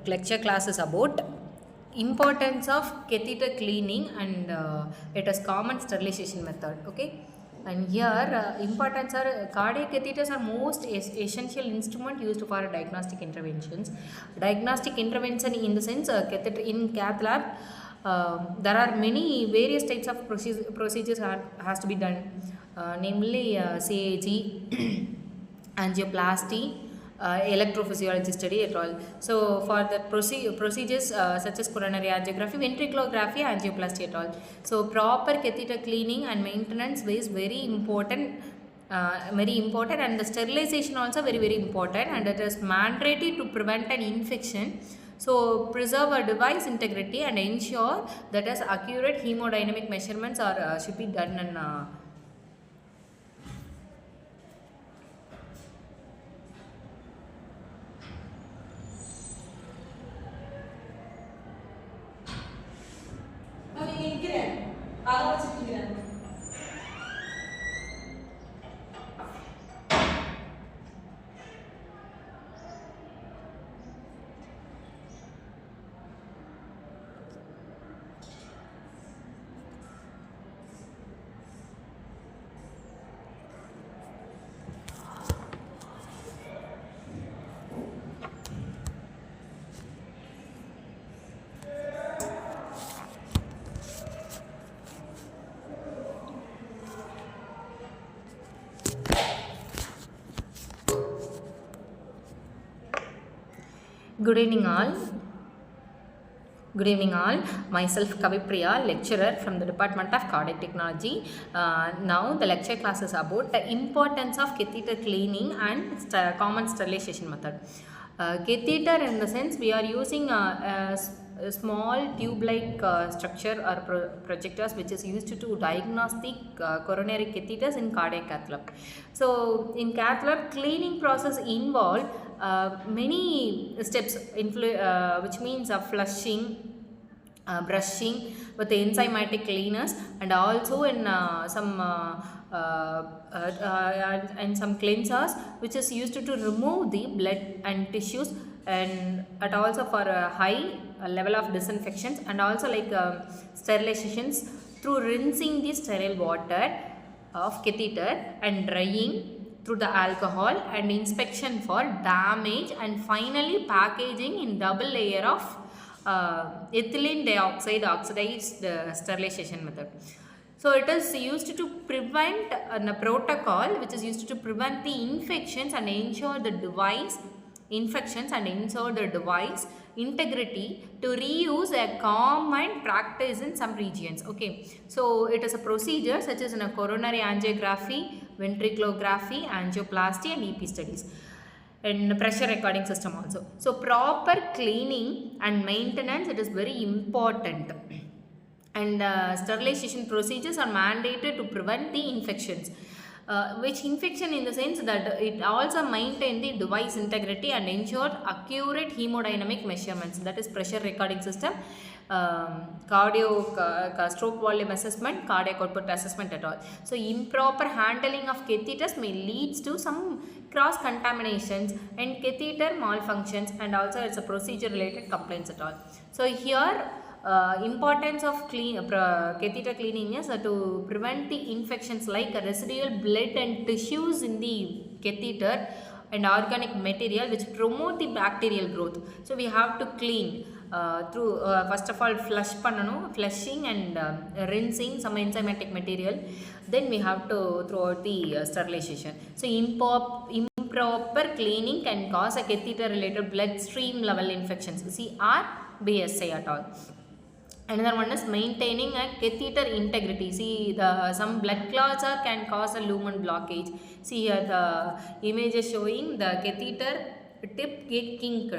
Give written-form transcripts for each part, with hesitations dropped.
lecture class is about importance of catheter cleaning and it is common sterilization method. Okay, and here importance are cardiac catheters are most essential instrument used for diagnostic interventions. Diagnostic intervention in the sense catheter in cath lab. There are many various types of procedures has to be done, namely CAG, angioplasty, electrophysiology study at all. So for the procedures such as coronary angiography, ventriculography, angioplasty at all. So proper catheter cleaning and maintenance is very important. And the sterilization also very important, and it is mandatory to prevent an infection. So preserve a device integrity and ensure that as accurate hemodynamic measurements are should be done in Good evening all. Good evening all. Myself Kavipriya, lecturer from the Department of Cardiac Technology. Now the lecture class is about the importance of catheter cleaning and common sterilization method. Catheter in the sense we are using a small tube-like structure or projectors which is used to diagnostic coronary catheters in cardiac cath lab. So in cath lab, cleaning process involve many steps, which means flushing, brushing with the enzymatic cleaners, and also in some cleansers which is used to remove the blood and tissues, and also for a high level of disinfections, and also like sterilizations through rinsing the sterile water of catheter and drying through the alcohol, and inspection for damage, and finally packaging in double layer of ethylene dioxide oxidized sterilization method. So it is used to prevent a protocol which is used to prevent the infections and ensure the device integrity to reuse a common practice in some regions. Okay, so it is a procedure such as in a coronary angiography, ventriculography, angioplasty, and EP studies, and pressure recording system also. So proper cleaning and maintenance, it is very important, and sterilization procedures are mandated to prevent the infections. Which infection in the sense that it also maintain the device integrity and ensure accurate hemodynamic measurements, that is pressure recording system, stroke volume assessment, cardiac output assessment at all. So improper handling of catheters may lead to some cross contaminations and catheter malfunctions, and also it's a procedure related complaints at all. So here importance of catheter cleaning is to prevent the infections like residual blood and tissues in the catheter and organic material which promote the bacterial growth. So we have to clean through first of all flushing and rinsing some enzymatic material. Then we have to throw out the sterilization. So improper cleaning can cause a catheter related bloodstream level infections, CR, BSI at all. Another one is maintaining a catheter integrity. See, some blood clots can cause a lumen blockage. See here the image is showing the catheter tip get kinked.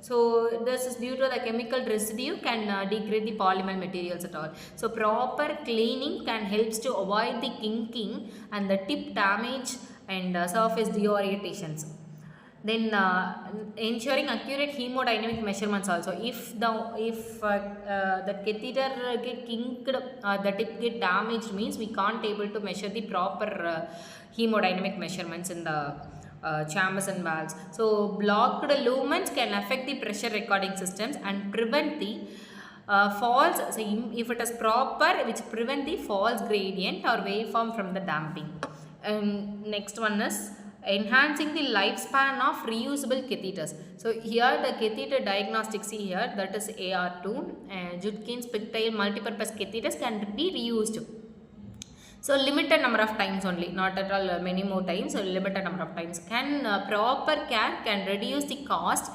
So this is due to the chemical residue can degrade the polymer materials at all. So proper cleaning can helps to avoid the kinking and the tip damage and surface deorientations. Then ensuring accurate hemodynamic measurements also. If the catheter get kinked, the tip get damaged, means we can't able to measure the proper hemodynamic measurements in the chambers and valves. So blocked lumens can affect the pressure recording systems and prevent the false, so if it is proper, which prevent the false gradient or waveform from the damping. Next one is enhancing the lifespan of reusable catheters. So here the catheter diagnostic, see here, that is AR2, Judkin's pigtail multipurpose catheters can be reused. So limited number of times only, not at all many more times, so limited number of times. Proper care can reduce the cost